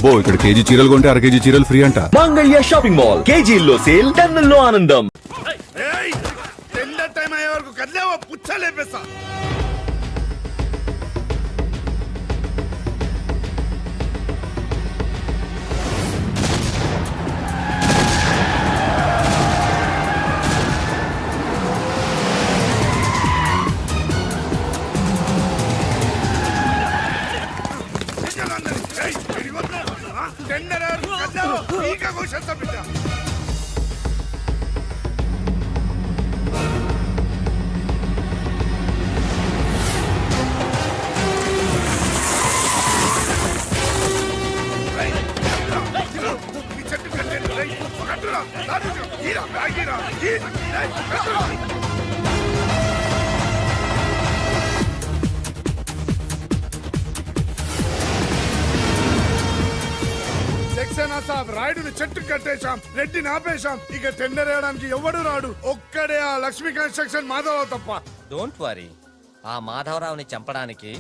అబ్బో ఇక్కడ కేజీ చీరలు కొంటే అర కేజీ చీరలు ఫ్రీ అంట. మంగళ్య షాపింగ్ మాల్, కేజీల్లో సేల్, టన్నుల్లో ఆనందం. టైం అయ్యే వరకు కదిలేవా పుచ్చలేపేస్తా. రాయుడుని చెట్టు కట్టేశాం, రెడ్డిని ఆపేశాం. ఇక టెండర్ వేయడానికి ఎవడు రాడు. ఒక్కడే ఆ లక్ష్మీ కన్స్ట్రక్షన్ మాధవరావు తప్ప. డోంట్ వరీ, ఆ మాధవరావుని చంపడానికి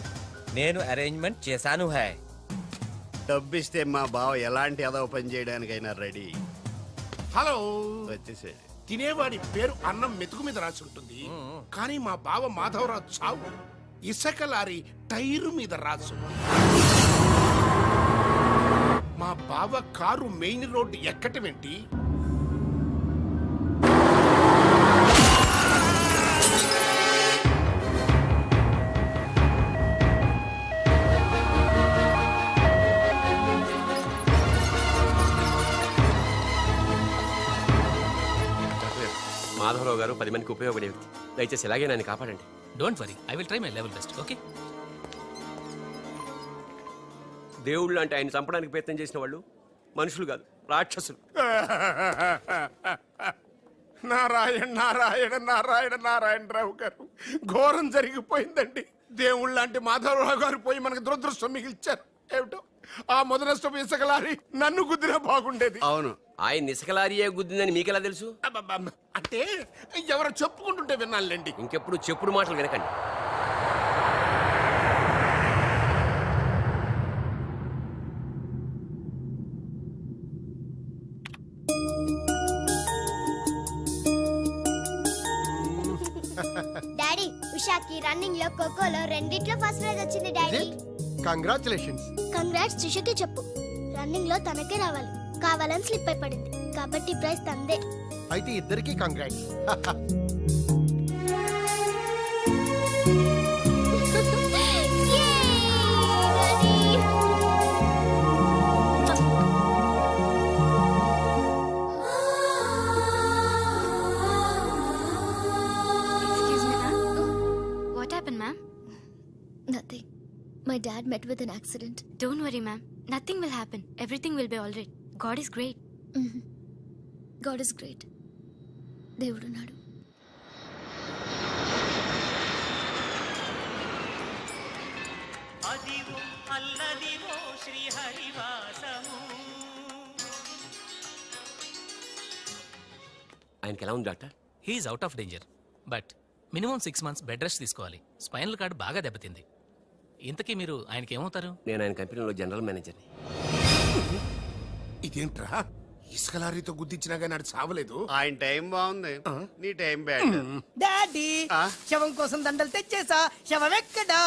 నేను అరేంజ్మెంట్ చేశాను. హై డబ్బిస్తే మా బావ ఎలాంటి అదవ పని చేయడానికైనా రెడీ. హలో, వచ్చేసాడు. తినేవాడి పేరు అన్నం మెతుకు మీద రాసి ఉంటుంది, కానీ మా బావ మాధవరావు చావు ఇసుక లారీ టైరు మీద రాసు. మా బావ కారు మెయిన్ రోడ్డు ఎక్కటమేంటి? మాధవరావు గారు 10 మందికి ఉపయోగపడే వ్యక్తి. దయచేసి ఇలాగే నన్ను కాపాడండి. Don't worry, I will try my level best. Okay. దేవుళ్ళు అంటే ఆయన చంపడానికి ప్రయత్నం చేసిన వాళ్ళు మనుషులు కాదు, రాక్షసులు. నారాయణ నారాయణ నారాయణ నారాయణరావు గారు, ఘోరం జరిగిపోయిందండి. దేవుళ్ళు లాంటి మాధవరావు గారు పోయి మనకు దురదృష్టం మిగిల్చారు. ఏమిటో ఆ మొదనష్టం ఇసుక లారీ నన్ను గుద్దినా బాగుండేది. అవును, ఆయన ఇసుకలారియే గుద్దిందని మీకెలా తెలుసు? అబ్బబ్బబ్బ. అంటే ఎవరో చెప్పుకుంటుంటే విన్నానులేండి. ఇంకెప్పుడు చెప్పుడు మాటలు వినకండి. డాడీ, ఉషాకి రన్నింగ్ లో ఖోఖోలో రెండిట్లో ఫస్ట్ ప్రైజ్ వచ్చింది డాడీ. కంగ్రాచులేషన్స్. కంగ్రాట్స్ సుషకి చెప్పు. రన్నింగ్ లో తనకే రావాలి, కావాలని స్లిప్ అయి పడింది కాబట్టి ప్రైజ్ తందే. అయితే ఇద్దరికి congrats. Nothing. My dad met with an accident. Don't worry, ma'am. Nothing will happen. Everything will be all right. God is great. God is great. దేవుడు నాడు. ఆయనకి ఎలా ఉంది doctor? He's out of danger, but minimum 6 months bed rest తీసుకోవాలి. Spinal cord బాగా దెబ్బతింది. ఇంతకీ మీరు ఆయనకి ఏమవుతారు? నేను ఆయన కంపెనీలో జనరల్ మేనేజర్ని. ఇదేంట్రా, ఇసుక లారీతో గుద్దించినా కానీ అది సావలేదు. ఆయన టైం బాగుంది, నీ టైం బ్యాడ్. డాడీ, శవం కోసం దండలు తెచ్చేసా. శవం ఎక్కడా?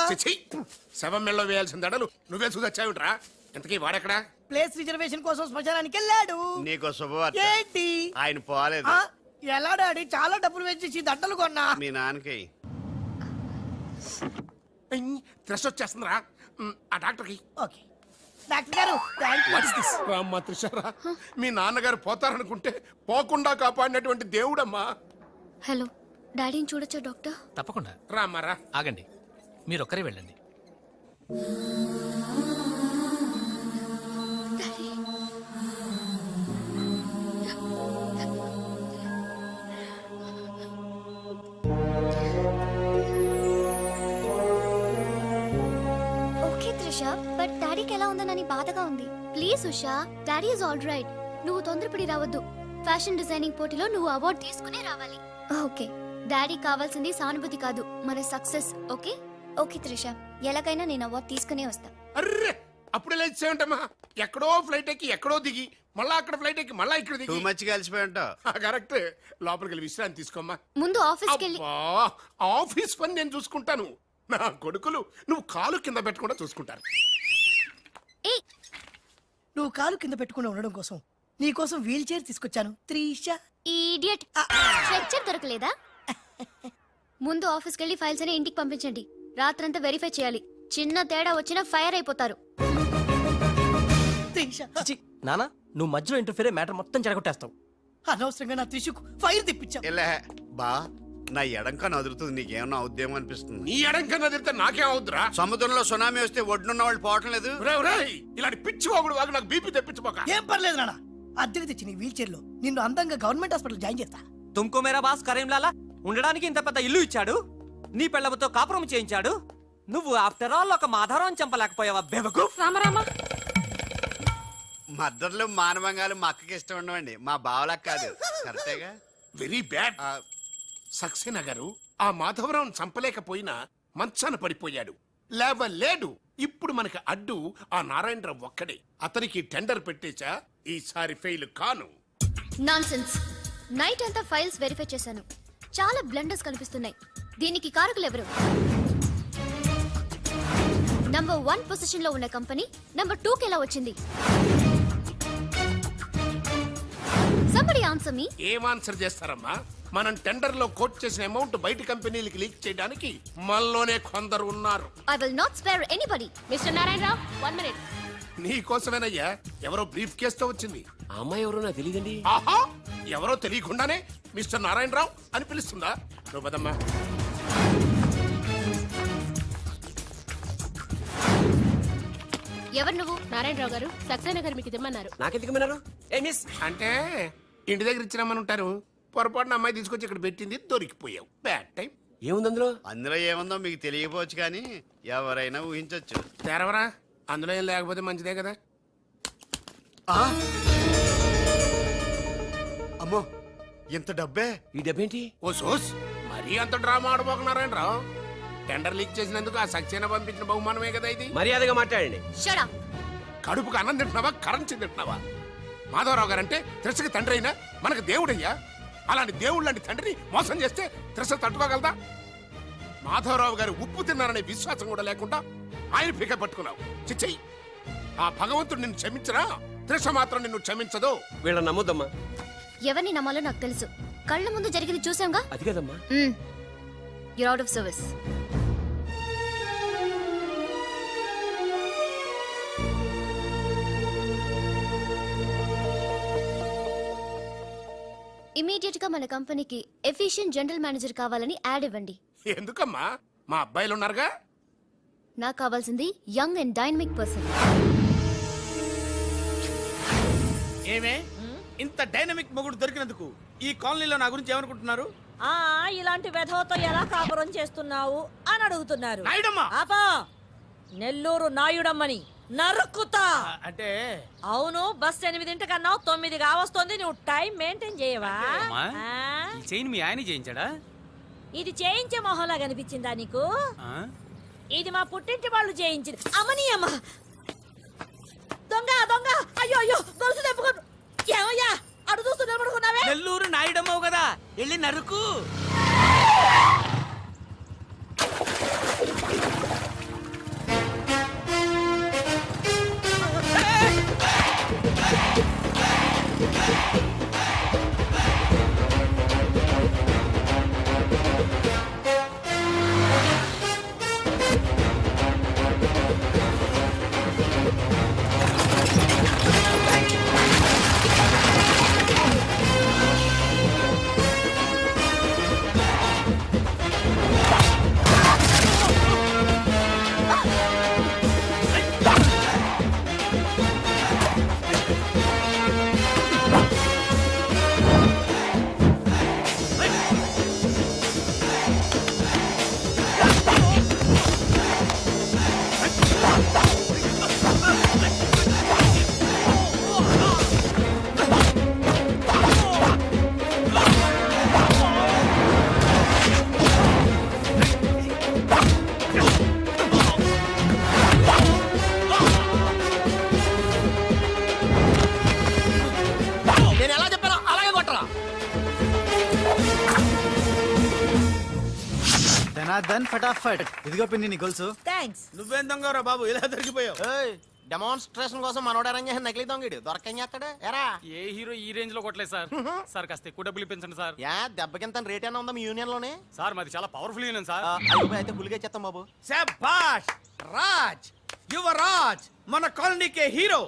శవం మెళ్ళలో వేయాల్సిన దడలు నువ్వే చూసొచ్చావుట్రా. ఇంతకీ వాడెక్కడా? ప్లేస్ రిజర్వేషన్ కోసం శ్మశానానికి వెళ్ళాడు. నీకు శుభవార్త. ఏంటి? ఆయన పోలేదు. ఎలా డాడీ? చాలా డబ్బులు వెచ్చేసి దండలు కొన్నా. మీ నాన్నకి త్రెస్ వచ్చేస్తుందిరా. ఆ డాక్టర్కి. ఓకే డాక్టర్ గారు, అమ్మా త్రిషారా, మీ నాన్నగారు పోతారనుకుంటే పోకుండా కాపాడినటువంటి దేవుడమ్మా. హలో, డాడీని చూడొచ్చా డాక్టర్? తప్పకుండా. రామ్మారా. ఆగండి, మీరు ఒక్కరే వెళ్ళండి. బట్ డాడీకి ఎలా ఉందని బాధగా ఉంది. Please Usha, daddy is all right. నువ్వు తొందరపడి రావద్దు. ఫ్యాషన్ డిజైనింగ్ పోటీలో నువ్వు అవార్డు తీసుకునే రావాలి. ఓకే, డాడీ కావాల్సింది సానుభూతి కాదు, మన సక్సెస్. ఓకే ఓకే త్రిష, ఎలాగైనా నేను అవార్డు తీసుకునే వస్తా. అర్రే, అప్పుడే లేచేమంటమ్మా ఎక్కడో ఫ్లైట్ ఎక్కి ఎక్కడో దిగి మళ్ళా అక్కడ ఫ్లైట్ ఎక్కి మళ్ళా ఇక్కడ టూ దిగి మచ్ కలిసిపోయి ఉంటావు. కరెక్ట్. లోపలికి వెళ్ళి విశ్రాంతి తీసుకోమ్మా. ముందు ఆఫీస్కి వెళ్ళి అబ్బా, ఆఫీస్ పని నేను చూసుకుంటాను. నా కొడుకులు నువ్వు కాలు కింద పెట్టకుండా చూసుకుంటారు. ఏయ్, నువ్వు కాలు కింద పెట్టుకుని ఉండడం కోసం నీ కోసం వీల్ చైర్ తీసుకొచ్చాను త్రీషా. ఇడియట్. స్ట్రెచ్చర్ దొరకలేదా? ముందు ఆఫీస్కి వెళ్ళి ఫైల్స్ అని ఇంటికి పంపించండి. రాత్రంతా వెరిఫై చేయాలి. చిన్న తేడా వచ్చినా ఫైర్ అయిపోతారు. త్రీషా, నానా నువ్వు మధ్యలో ఇంటర్ఫీరే మ్యాటర్ మొత్తం చెడగొట్టేస్తావు. అనవసరంగా నా త్రిషుకు ఫైర్ తెప్పించావు. ఇలా బా నా ఎడంకా నదురుతుంది, నీకేమన్నా ఉద్యమం అనిపిస్తుంది? నీ ఎడంకన్నా తిరిగితే నాకేం అవుద్దురా? సముద్రంలో సునామీ వస్తే ఒడ్డున్న వాళ్ళు పోవటం లేదు. ఒరేయ్, ఒరేయ్, ఇలాంటి పిచ్చి వాగుడు వాగు నాకు బీపీ తెప్పించుకోక. ఏం పర్లేదు నాన్న, అద్దెకి తెచ్చి నీ వీల్ చైర్ లో నిన్ను అందంగా గవర్నమెంట్ హాస్పిటల్ జాయిన్ చేస్తా. తుమ్కో మేరా బాస్ కరీంలాలా ఉండడానికి ఇంత పెద్ద ఇల్లు ఇచ్చాడు, నీ పెళ్ళబతో కాపురం చేయించాడు. నువ్వు ఆఫ్టర్ ఆల్ ఒక మాధారం చంపలేకపోయావా బెవకు? రామరామ మద్దతులు మానవంగాలు మా అక్కకి ఇష్టం ఉండవండి, మా బావలకు కాదు. కరెక్టేగా? Very bad. ఆ, సక్సేనా గారు ఆ మాధవరావును చంపలేకపోయినా మంచాన పడిపోయాడు, లేవలేడు. ఇప్పుడు మనకి అడ్డు ఆ నారాయణరావు ఒక్కడే. అతనికి టెండర్ పెట్టేచా, ఈసారి ఫెయిల్ కాను. నాన్సెన్స్. నైట్ అంతా ఫైల్స్ వెరిఫై చేశాను. చాలా బ్లండర్స్ కనిపిస్తున్నాయి. దీనికి కారకులు ఎవరు? నంబర్ 1 పొజిషన్ లో ఉన్న కంపెనీ నంబర్ 2 కి ఎలా వచ్చింది? Somebody answer me. ఏం ఆన్సర్ చేస్తారమ్మా? మనం టెండర్ లో కోట్ చేసిన అమౌంట్ బయట కంపెనీలకి లీక్ చేయడానికి మనలోనే కొందరు ఉన్నారు. I will not spare anybody. Mister Narayanarao 1 minute. నీ కోసమేనయ్యా ఎవరో బ్రీఫ్ కేసుతో వచ్చింది. ఆ అమ్మాయి ఎవరో నాకు తెలియదండి. ఆహా, ఎవరో తెలియకుండానే మిస్టర్ నారాయణరావు అని పిలుస్తుందా? నువ్వు పదమ్మా. ఎవరు నువ్వు? నారాయణరావు గారు సక్సేనా గారు మీకు ఇమ్మన్నారు. నాకెందుకు విన్నారు? ఏ మిస్, అంటే ఇంటి దగ్గర ఇచ్చినామని ఉంటారు. పొరపాటున అమ్మాయి తీసుకొచ్చి ఇక్కడ పెట్టింది, దొరికిపోయావు. Bad time. ఏముంది అందులో? అందులో ఏముందో మీకు తెలియకపోవచ్చు కానీ ఎవరైనా ఊహించొచ్చు. తెరవరా, అందులో ఏం లేకపోతే మంచిదే కదా. ఆ? అమ్మో, ఇంత డబ్బే? ఈ డబ్బేంటి? ఓ సోస్, మరీ అంత డ్రామా ఆడబోకున్నారాయణరావు. టెండర్ లీక్ చేసినందుకు ఆ సక్సేనా పంపించిన బహుమానమే కదా ఇది. మర్యాదగా మాట్లాడండి. Shut up. కడుపుకు అన్నం తింటున్నావా, కరెన్సీ తింటున్నావా? మాధవరావు గారంటే త్రిసకి తండ్రి అయినా మనకు దేవుడయ్యా. అలాంటి దేవుడు లాంటి తండ్రిని మోసం చేస్తే త్రిస తట్టుకోగలదా? మాధవరావు గారు ఉప్పు తిన్నారనే విశ్వాసం కూడా లేకుండా ఆయన పీక పట్టుకున్నావు. చిచ్చయ్యి, ఆ భగవంతుడు నిన్ను క్షమించరా? త్రిస మాత్రం నిన్ను క్షమించదు. వీళ్ళని నమ్మొద్దమ్మా. ఎవరిని నమ్మాలో నాకు తెలుసు. కళ్ళ ముందు జరిగింది చూసాంగా. అది కదమ్మా. You're out of service. Immediate గా మన కంపెనీకి ఎఫిషియెంట్ జనరల్ మేనేజర్ కావాలని యాడ్ ఇవ్వండి. ఎందుకమ్మా? మా అబ్బాయిలు ఉన్నారుగా. నాకు కావాల్సింది యంగ్ అండ్ డైనమిక్ పర్సన్. ఏమే ఇంత డైనమిక్ మొగుడు దొరికినందుకు ఈ కాలనీలో నా గురించి ఏమనుకుంటున్నారు? ఇలాంటి వెధవతో ఎలా కాపురం చేస్తున్నావు అని అడుగుతున్నారు. నాయుడమ్మా! ఆపా, నెల్లూరు నాయుడమ్మని నరుక్కుతా. అంటే అవును, బస్ 8:00 9 కావస్తుంది. నువ్వు టైం మెయింటైన్ చేయవా? చైన్ మీ ఆయన చేయించాడా? ఇది చేయించే మొహంలా కనిపించిందా నీకు? ఇది మా పుట్టింటి వాళ్ళు చేయించింది. అమ్మని అమ్మ, దొంగ దొంగ, అయ్యో అయ్యో, గొలుసు తెప్పుకో. ఏమయ్యా అడు చూస్తూ నిలబడుకున్నావే? నెల్లూరు నాయుడమ్మవు కదా, వెళ్ళి నరుకు. ధనాధన్ ఫటాఫట్. ఇదిగో పిన్ని నీ గొలుసు. థ్యాంక్స్. నువ్వేం దొంగరా బాబు ఇలా దొరికిపోయావు? డెమాన్స్ట్రేషన్ కోసం మనోడు అరేంజ్ చేసిన నకిలీ దొంగడు దొరకం చేస్తాడు ఎరా. ఏ హీరో ఈ రేంజ్ లో కొట్టలేదు సార్. సార్ కాస్త ఎక్కువ డబ్బులు ఇప్పించండి సార్. యా దెబ్బకింత రేట్ అయినా ఉందా మీ యూనియన్ లోనే? సార్ మాది చాలా పవర్ఫుల్ యూనియన్ సార్. అయితే గులిగా చేస్తాం బాబు. శభాష్ రాజ్, యువరాజ్, మన కాలనీకే హీరో.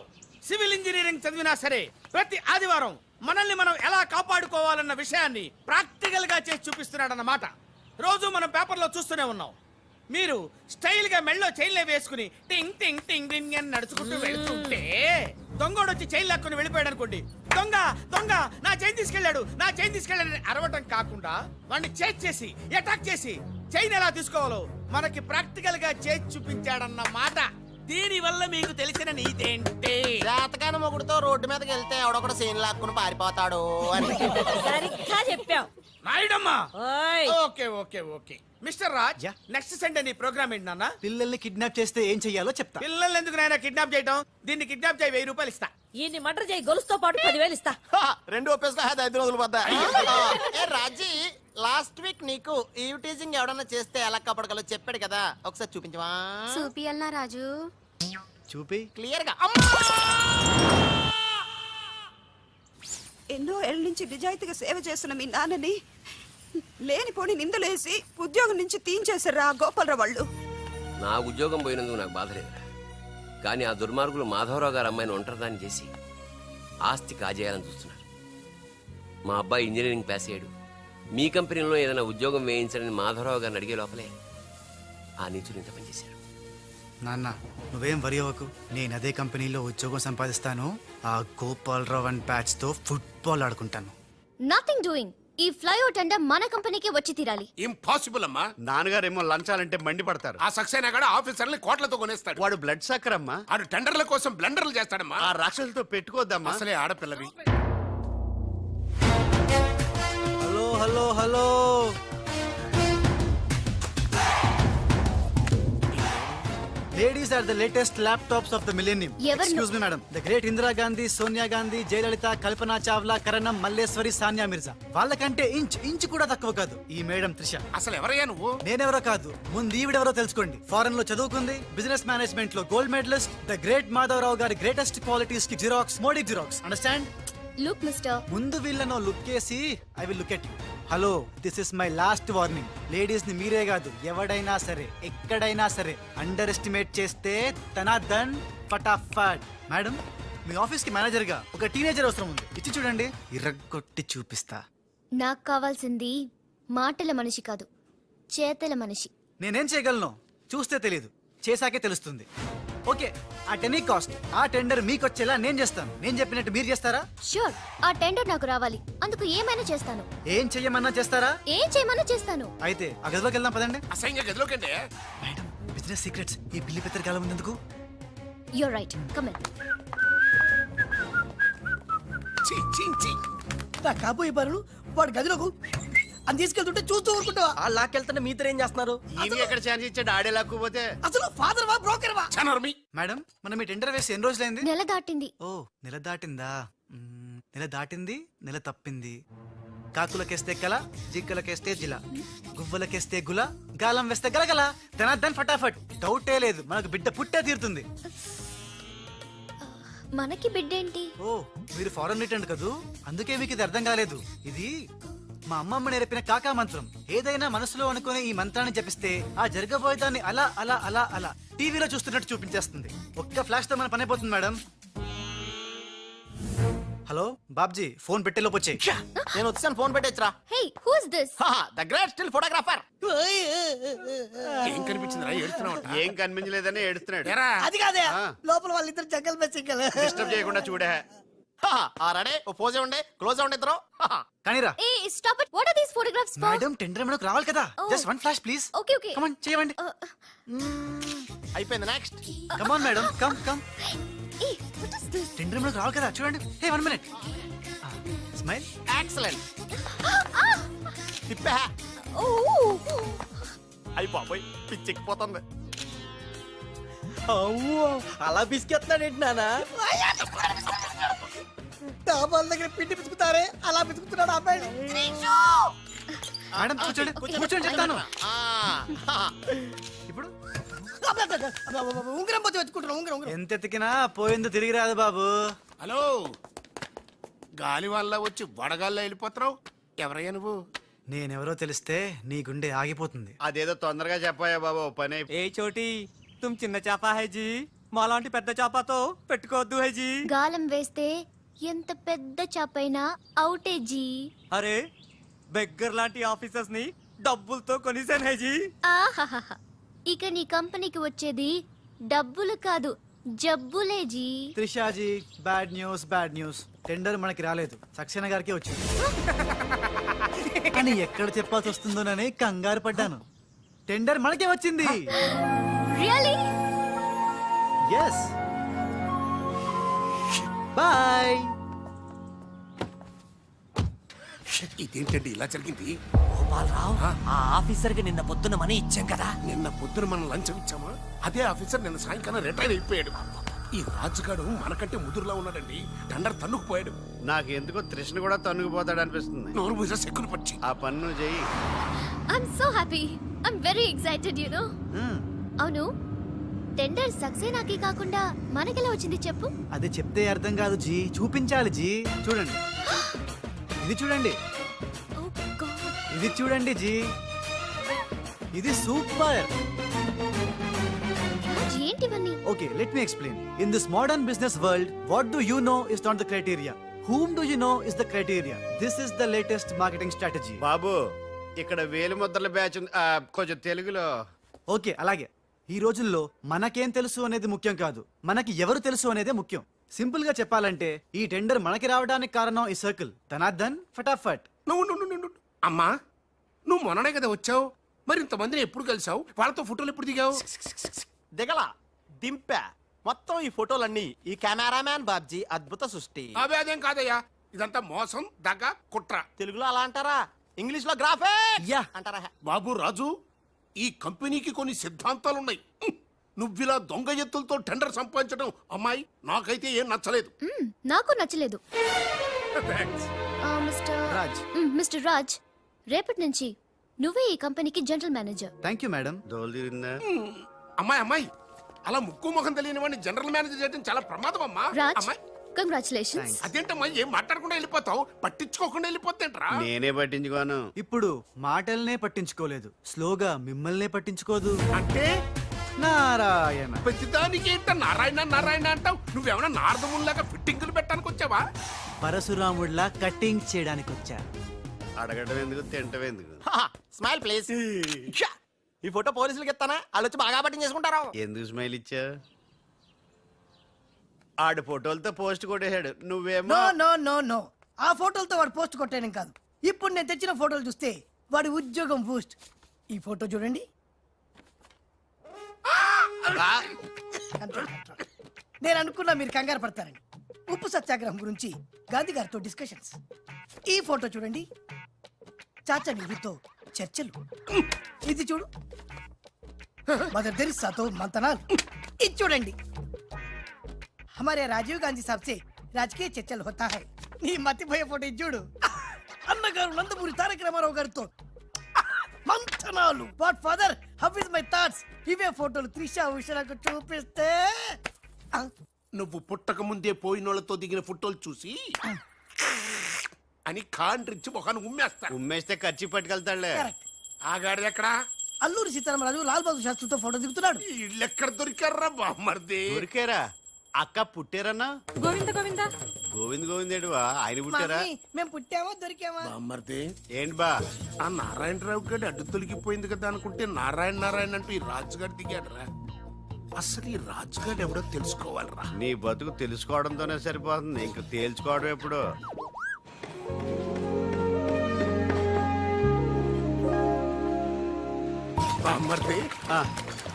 సివిల్ ఇంజనీరింగ్ చదివినా సరే ప్రతి ఆదివారం మనల్ని మనం ఎలా కాపాడుకోవాలన్న విషయాన్ని ప్రాక్టికల్ గా చేసి చూపిస్తున్నాడన్నమాట. రోజు మనం పేపర్లో చూస్తూనే ఉన్నాం. మీరు స్టైల్ గా మెళ్ళో చైన్లే వేసుకుని టింగ్ టింగ్ టింగ్ టింగ్ అని నడుచుకుంటూ వెళ్తుంటే దొంగోడు వచ్చి చైన్ లాక్కుని వెళ్ళిపోయాడు అనుకోండి. దొంగ దొంగ నా చైన్ తీసుకెళ్ళాడు, నా చైన్ తీసుకెళ్ళాడని అరవటం కాకుండా వాడిని చేజ్ చేసి అటాక్ చేసి చైన్ ఎలా తీసుకోవాలో మనకి ప్రాక్టికల్ గా చేసి చూపించాడన్న మాట. దీని వల్ల మీకు తెలిసిన నీతేంటి? జాతకాన మొగుడుతో రోడ్డు మీదకి వెళ్తే ఎవడొకడు సీన్ లాక్కుని పారిపోతాడు అని. సరిగ్గా చెప్పావు. నాయుడమ్మా. ఓయ్. Okay okay okay mister Raj, next Sunday నీ ప్రోగ్రామ్ ఏంటి నాన్న? పిల్లల్ని కిడ్నాప్ చేస్తే ఏం చెయ్యాలో చెప్తా. పిల్లల్ని ఎందుకు నాయన కిడ్నాప్ చేయటం? దీన్ని కిడ్నాప్ చేయి 1000 రూపాయలు ఇస్తా. ఈయన్ని మటర్ చేయి, గొలుసుతో పాటు 10,000 ఇస్తా. రెండు ఒప్పేస్తా 5 రోజులు పడ్డా. ఏ రాజీ, లాస్ట్ వీక్ నీకు ఈ టీజింగ్ ఎవడన్నా చేస్తే ఎలా కాపాడగలో చెప్పాడు కదా, ఒకసారి చూపించవా? చూపియల్నా రాజు? చూపి క్లియర్ గా. ఎన్నో ఏళ్ళ నుంచి నిజాయితీగా సేవ చేస్తున్న మీ నాన్నని లేనిపోని నిందలేసి ఉద్యోగం నుంచి తీయించేశారు ఆ గోపాలరావు వాళ్ళు. నా ఉద్యోగం పోయినందుకు నాకు బాధ లేదురా, కానీ ఆ దుర్మార్గులు మాధవరావు గారు అమ్మాయిని ఒంటరిదాన్ని చేసి ఆస్తి కాజేయాలని చూస్తున్నారు. మా అబ్బాయి ఇంజనీరింగ్ పాస్ అయ్యాడు, మీ కంపెనీలో ఏదైనా ఉద్యోగం వేయించాలని మాధవరావు గారిని అడిగే లోపలే ఆ నీచులు ఇంత పనిచేశారు. నాన్న నువ్వేం వరి అవ్వకు, నేను అదే కంపెనీలో ఉద్యోగం సంపాదిస్తాను. ఆ గోపాలరావు అండ్ బ్యాచ్ తో ఫుట్బాల్ ఆడుకుంటాను. Nothing doing. ఈ ఫ్లైఓవర్ టెండర్ మన కంపెనీకి వచ్చి తీరాలి. ఇంపాసిబుల్ అమ్మా. నాన్నగారేమో లంచాలంటే మండిపడతారు. ఆ సక్సేనా కూడా ఆఫీసర్ని కోట్లతో కొనేస్తాడు. వాడు బ్లడ్ సక్కర్ అమ్మా. ఆడు టెండర్ల కోసం బ్లండర్లు చేస్తాడమ్మా. ఆ రాక్షసులతో పెట్టుకోద్దమ్మా. అసలే ఆడపిల్లవి. Hello hello hello, ladies are the latest laptops of the millennium. Excuse me madam, the great Indira Gandhi, Sonia Gandhi, Jayalalitha, Kalpana Chawla, Karanam, Malleswari, Sania Mirza వాళ్ళకంటే ఇంచ్ కూడా తక్కువ కాదు ఈ మేడం త్రిష. అసలు ఎవరయ్యా నువ్వు? నేనెవరో కాదు, ముందు ఈవిడెవరో తెలుసుకోండి. ఫారెన్ లో చదువుకుంది, బిజినెస్ మేనేజ్మెంట్ లో gold medalist, the great Madhavarao గారి గ్రేటెస్ట్ క్వాలిటీస్ కి జిరాక్స్, మోడీ జిరాక్స్. అండర్స్టాండ్? లుక్ మిస్టర్, ముందు వీళ్ళను లుక్ చేసి I will look at you. Hello, this is my last warning. Ladies ని మీరే కాదు ఎవడైనా సరే ఎక్కడైనా సరే అండర్ ఎస్టిమేట్ చేస్తే ధనాధన్ ఫటాఫట్. మేడం, మీ ఆఫీస్ కి మేనేజర్ గా ఒక టీనేజర్ అవసరం ఉంది, ఇచ్చి చూడండి, ఇరగొట్టి చూపిస్తా. నాకు కావాల్సింది మాటల మనిషి కాదు, చేతల మనిషి. నేనేం చేయగలను చూస్తే తెలియదు, చేశాకే తెలుస్తుంది. ఓకే, ఆ టెనీ కాస్ట్, ఆ టెండర్ మీకు వచ్చేలా నేను చేస్తాను. నేను చెప్పినట్టు మీరు చేస్తారా? షూర్, ఆ టెండర్ నాకు రావాలి. అందుకు ఏమైనా చేస్తాను. ఏం చెయ్యమన్నా చేస్తారా? ఏం చేయమన్నా చేస్తాను. అయితే ఆ గదిలోకి వెళ్దాం పదండి. అసహ్యంగా గదిలోకంటే. మేడం, బిజినెస్ సీక్రెట్స్ ఈ పిల్లి పెద్దరి కాలం ఉన్నందుకు. You're right, come in. నా కాబోయే బారులు వాడు గదిలోకు అని తీసుకెళ్తుంటే చూస్తూ ఊరుకుంటావా? ఆ లాక్కెళ్తుంటే మీతో ఏం చేస్తున్నారు? ఈయన ఎక్కడ ఛాన్స్ ఇచ్చాడు, ఆడే లాక్కుపోతే. అసలు ఫాదర్ వా బ్రోకర్ వా? చనర్మి. మేడం, మనం ఈ టెండర్ వేసి ఎన్ని రోజులైంది? నెల దాటింది. ఓ, నెల దాటిందా? నెల దాటింది, నెల తప్పింది. కాకులకేస్తే కల, జింకలకేస్తే జిల, గువ్వలకేస్తే గుల, గాలం వేస్తే గలగల, ధనాధన్ ఫటాఫట్. డౌటే లేదు, మనకు బిడ్డ పుట్టే తీరుతుంది. మనకి బిడ్డేంటి? ఓ, మీరు ఫారెన్ రిటర్న్ కదూ, అందుకే మీకు ఇది అర్థం కాలేదు. ఇది మా అమ్మమ్మ నేర్పిన కాకా మంత్రం. ఏదైనా మనసులో అనుకుని ఈ మంత్రాన్ని జపిస్తే ఆ జరగబోయేదాన్ని అలా అలా అలా అలా టీవీలో చూస్తున్నట్టు చూపించేస్తుంది. ఒక్క ఫ్లాష్ తో మన పని అయిపోతుంది మేడం. హలో బాబ్జీ, ఫోన్ పెట్టే లోపు వచ్చే. నేను వచ్చాను, ఫోన్ పెట్టేచ్చరా. Hey, who is this? The great still photographer. ఏం కనిపించిందిరా? ఏడుస్తున్నావు? ఏం కనిపించలేదని ఏడుస్తున్నాడు. అది కాదే, లోపల వాళ్ళిద్దరు జంగల్ బెస్సింగల్. డిస్టర్బ్ చేయకుండా చూడే. రెడీ, ఓ పోజే ఉండే, క్లోజ్ ఉండే ఇద్దరు. కానీరా. Hey stop it. What are these photographs for? Madam, tender మనకు రావాలి కదా. Just one flash please. Okay okay, come on, చేయండి. అయిపోయింది, next. Come on madam, come come. Hey what is this? Tender మనకు రావాలి కదా, చూడండి. Hey, 1 minute. స్మైల్. ఎక్సలెంట్. తిప్పా. ఓ, అయిపోయి పిచ్చెక్కిపోతుంది. అలా బిస్కెత్తాడేంటి నాన్న? డాబాల దగ్గర పిండి పిసుకుతారే అలా పిసుకుతున్నాడు అబ్బాయి. మేడం కూర్చోండి కూర్చోండి చెప్తాను. ఇప్పుడు ఉంగరం పోతే వెతుకుంటున్నా ఉంగరం ఎంత ఎతికినా పోయిందో తిరిగి రాదు బాబు. హలో, గాలి వల్ల వచ్చి వడగాల్లో వెళ్ళిపోతున్నావు. ఎవరయ్యా నువ్వు? నేనెవరో తెలిస్తే నీ గుండె ఆగిపోతుంది. అదేదో తొందరగా చెప్పాయా బాబు, ఓ పని ఏ చోటి తుమ్ చిన్న చేప హై జీ, మాలాంటి పెద్ద చేపతో పెట్టుకోవద్దు హై జీ. గాలం వేస్తే ఎంత పెద్ద చాపైనా అవుటే జీ. అరే బెగ్గర్ లాంటి ఆఫీసర్స్ ని డబ్బులతో కొనిసాను హై జీ. ఆహాహా, ఇక నీ కంపెనీకి వచ్చేది డబ్బులు కాదు జబ్బులే ji. Trishaji bad news. Tender మనకి రాలేదు, సక్సేనా గారికి వచ్చింది. కానీ ఎక్కడ చెప్పాల్సి వస్తుందోనని కంగారు పడ్డాను. టెండర్ మనకే వచ్చింది. రియలీ? ఎస్. బాయ్. ఇదేంటండి ఇలా జరిగింది? గోపాలరావు, ఆ ఆఫీసర్ కి నిన్న పొద్దున మనీ ఇచ్చాం కదా. నిన్న పొద్దున మనం లంచం ఇచ్చామా? అదే ఆఫీసర్ నిన్న సాయంకాలం రిటైర్ అయిపోయాడు. ఈ రాజుగాడు మనకంటే ముదురులా ఉన్నాడండి. టండర్ తన్నుకుపోయాడు. నాకు ఎందుకో తృష్ణ కూడా తన్నుకుపోతాడు అనిపిస్తుంది. నోరు పూజ సెక్కులు పచ్చి. ఆ పన్ను చెయ్యి. I'm so happy. I'm very excited you know. అవును, టెండర్ సక్సేనాకి కాకుండా మనకెలా వచ్చింది చెప్పు? అది చెప్తే అర్థం కాదు జీ, చూపించాలి జీ. చూడండి, ఇది చూడండి, Oh God. ఇది చూడండి జీ, ఇది సూపర్. రాజ్, ఏంటివన్నీ? Okay, let me explain. In this modern business world, what do you know is not the criteria, whom do you know is the criteria. This is the latest marketing strategy. బాబు, ఇక్కడ వేలు ముద్రల batch ఉంది. కొంచెం తెలుగులో. Okay, అలాగే. ఈ రోజుల్లో మనకేం తెలుసు అనేది ముఖ్యం కాదు, మనకి ఎవరు తెలుసు అనేదే ముఖ్యం. సింపుల్ గా చెప్పాలంటే ఈ టెండర్ మనకి రావడానికి కారణం ఈ సర్కిల్ ధనార్దన్ ఫటాఫట్. నువ్వు అమ్మా, నువ్వు మొన్ననే కదా వచ్చావు. మరి ఇంతమందిని ఎప్పుడు కలిసావు? వాళ్ళతో ఫోటోలు ఎప్పుడు దిగావు? దిగల దింపా. మొత్తం ఈ ఫోటోలన్నీ ఈ కెమెరామ్యాన్ బాబ్జీ అద్భుత సృష్టి. అవే అదేం కాదయ్యా, ఇదంతా మోసం, దగ్గ, కుట్ర. తెలుగులో అలా అంటారా? ఇంగ్లీష్ లో గ్రాఫే యా అంటారా? బాబు రాజు, ఈ కంపెనీకి కొన్ని సిద్ధాంతాలున్నాయి. నువ్విలా దొంగ ఎత్తులతో టెండర్ సంపాదించడం అమ్మాయి నాకైతే ఏం నచ్చలేదు. నాకు నచ్చలేదు. Thanks. రాజ్. మిస్టర్ రాజ్, రేపటి నుంచి నువ్వే ఈ కంపెనీకి general manager. Thank you madam. దోలు తిరిందా? అమ్మాయి అలా ముక్కు ముఖం తెలియని వాడిని జనరల్ మేనేజర్ చేయడం చాలా ప్రమాదం అమ్మా. రాజ్, అమ్మాయి, కంగ్రాచులేషన్స్. అదేంటమ్మా ఏం మాట్లాడకుండా వెళ్ళిపోతావు? పట్టించుకోకుండా వెళ్ళిపోతేంట్రా? నేనే పట్టించుకోను. ఇప్పుడు మాటల్నే పట్టించుకోలేదు, స్లోగా మిమ్మల్నే పట్టించుకోదు. అంటే నారాయణ. ప్రతిదానికి ఏంట నారాయణ నారాయణ అంటావు? నువ్వేమన్నా నారదముల్లాగా ఫిట్టింగులు పెట్టడానికి వచ్చావా? పరశురాముడిలా కటింగ్ చేయడానికి వచ్చా. అడగడం ఎందుకు, తింటం ఎందుకు? Smile please. ఈ ఫోటో పోలీసులకి ఇస్తానా? వాళ్ళు వచ్చి బాగా పట్టింగ్ చేసుకుంటారు. ఎందుకు స్మైల్ ఇచ్చా? ఆడు ఫోటోలతో పోస్ట్ కొట్టేశాడు, నువ్వేమో. నో నో నో నో, ఆ ఫోటోలతో వాడు పోస్ట్ కొట్టేయడం కాదు. ఇప్పుడు నేను తెచ్చిన ఫోటోలు చూస్తే వాడి ఉద్యోగం బూస్ట్. ఈ ఫోటో చూడండి. నేను అనుకున్నా మీరు కంగారు పడతారని. ఉప్పు సత్యాగ్రహం గురించి గాంధీ గారితో డిస్కషన్స్. ఈ ఫోటో చూడండి, చాచా నెహ్రూతో చర్చలు. ఇది చూడు, మదర్ తెరిసాతో మంతనాలు. ఇది చూడండి, हमारे राजीव गांधी साहब से राजकीय चर्चल होता है. నీ మతిపోయే ఫోటో ఇది చూడు, అన్నగారు నందమూరి తారక రామారావు గారితో మంతనాలు. What father, how is my thoughts. ఇవే ఫోటోలు త్రిషా ఉషాకు చూపిస్తే నువ్వు పుట్టక ముందే పోయినోళ్లతో దిగిన ఫోటోలు చూసి అని కాండ్రించి మొహాన్ని ఉమ్మేస్తా. ఉమ్మేస్తే ఖర్చు పట్టుకెళ్తాడులే. ఆగాడు ఎక్కడా? అల్లూరి సీతారామరాజు లాల్ బహదూర్ శాస్త్రితో ఫోటో దిగుతున్నాడు. వీళ్ళు ఎక్కడ దొరికారా బామ్మర్ది? దొరికారా? అక్క పుట్టారన్నా? గోవింద గోవింద గోవింద్ గోవింద్ ఏడువా, ఆయన పుట్టారా? మేము పుట్టామా దొరికామా? బామ్మర్ది, ఏంటి బా? ఆ నారాయణరావు గారి అడ్డు తొలగిపోయింది కదా అనుకుంటే నారాయణ నారాయణ అంటూ ఈ రాజుగారు దిగాడరా. అసలు ఈ రాజుగారు ఎవడో తెలుసుకోవాలరా. నీ బతుకు తెలుసుకోవడంతోనే సరిపోతుంది, ఇంక తేల్చుకోవడం ఎప్పుడు? బామ్మర్ది,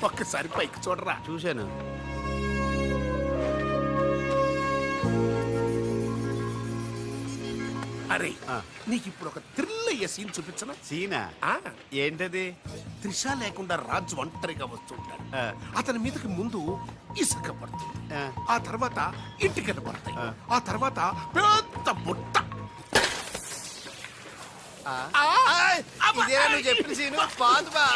ఒక్కసారి పైకి చూడరా. చూశాను. అరే, నీకు ఇప్పుడు ఒక థ్రిల్ అయ్యే సీన్ చూపించనా? సీనా? ఏంటది? త్రిష లేకుండా రాజు ఒంటరిగా వస్తుంటాడు. అతని మీదకి ముందు ఇసుక పడుతుంది, ఆ తర్వాత ఇంటికి పడతాయి, ఆ తర్వాత పెద్ద బుట్ట. ఇదేనా నువ్వు చెప్పిన సీను పాదు బా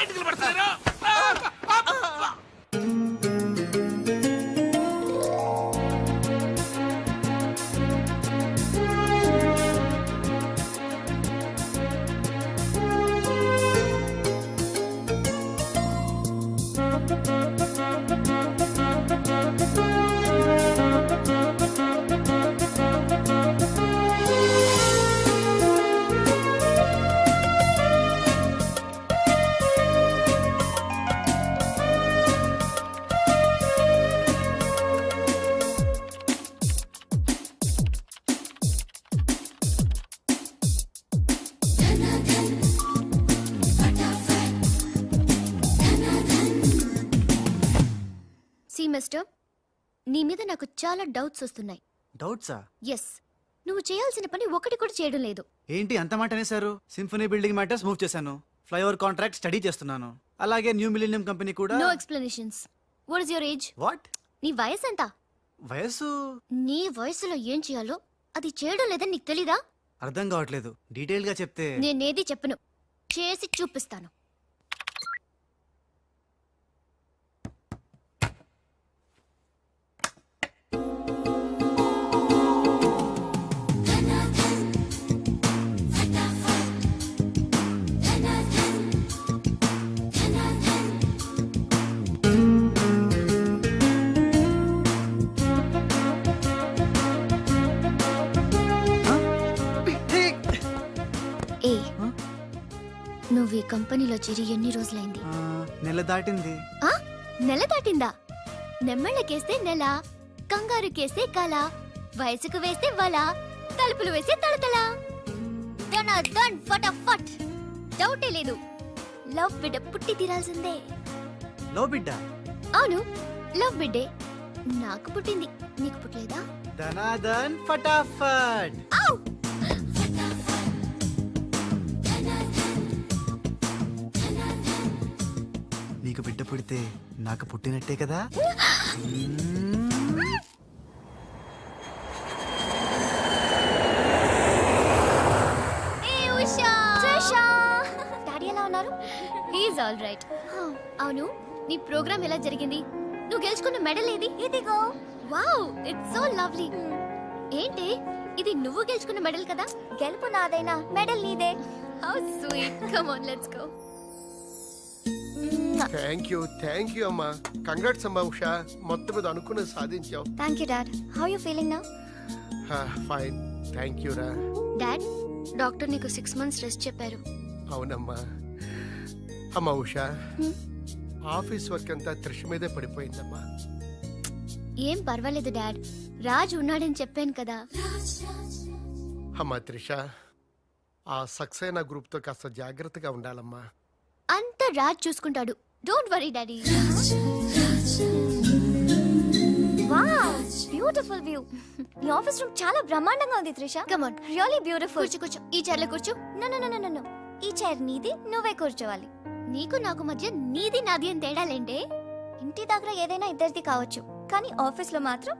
సి మిస్టర్, నీ మీద నాకు చాలా డౌట్స్ వస్తున్నాయి. డౌట్సా? ఎస్, నువ్వు చేయాల్సిన పని ఒకటి కూడా చేయడం లేదు. ఏంటి అంత మాట అనేసారు? సింఫనీ బిల్డింగ్ మ్యాటర్స్ మూవ్ చేశాను, ఫ్లైఓవర్ కాంట్రాక్ట్ స్టడీ చేస్తున్నాను, అలాగే న్యూ మిలీనియం కంపెనీ కూడా. No explanations. What is your age? What? నీ వయసు ఎంత? వయసు నీ వయసులో ఏం చేయాలో అది చేయడం లేదని నీకు తెలీదా? అర్థం కావట్లేదు, డీటెయిల్ గా చెప్తే. నేనేది చెప్పను, చేసి చూపిస్తాను. ఏ, నువ్వు ఈ కంపెనీలో చేరి ఎన్ని రోజులైంది? నెల దాటింది. ఆ? నెల దాటిందా? నెమ్మళ్ళకేస్తే నెల, కంగారుకేస్తే కల, వయసుకు వేస్తే వల, తలుపులు వేస్తే తడతల. డన్ ఫటాఫట్. డౌటే లేదు, లవ్ బిడ్డ పుట్టి తీరాల్సిందే. లవ్ బిడ్డ? అవును, లవ్ బిడ్డే. నాకు పుట్టింది, నీకు పుట్టలేదా? ధనాధన్ ఫటాఫట్. ఔ! నీకు బిడ్డ పుడితే నాకు పుట్టినట్టే కదా. డాడీ ఎలా ఉన్నారు? He's all right. అవును, నీ ప్రోగ్రామ్ ఎలా జరిగింది? నువ్వు గెలుచుకున్న మెడల్ ఏది? ఇదిగో. Wow, it's so lovely. ఏంటి ఇది, నువ్వు గెలుచుకున్న మెడల్ కదా? గెలుపు నాదైనా మెడల్ నీదే. How sweet. Come on, let's go. Thank you అమ్మా. కంగ్రాట్స్ అమ్మా ఉషా, మొత్తం మీద అనుకున్నది సాధించావు. Thank you dad. How you feeling now? Fine, thank you రా. డాడ్, డాక్టర్ నీకు 6 months రెస్ట్ చెప్పారు. అవునమ్మా. అమ్మా ఉషా, ఆఫీస్ వర్క్ అంతా త్రిష మీదే పడిపోయిందమ్మా. ఏం పర్వాలేదు డాడ్, రాజ్ ఉన్నాడని చెప్పాను కదా. అమ్మా త్రిష, ఆ సక్సేనా గ్రూప్ తో కాస్త జాగ్రత్తగా ఉండాలమ్మా. అంతా రాజ్ చూసుకుంటాడు, don't worry daddy. Wow, beautiful view. ఈ ఆఫీస్ రూమ్ చాలా బ్రహ్మాండంగా ఉంది Trisha. Come on, really beautiful. కూర్చో కూర్చో, ఈ చైర్ లో కూర్చో. నో, ఈ చైర్ నీది, నువ్వే కూర్చోవాలి. నీకు నాకు మధ్య నీది నాది అని తేడాలేంటే? ఇంటి దగ్గర ఏదైనా ఇద్దరిది కావచ్చు, కానీ ఆఫీస్ లో మాత్రం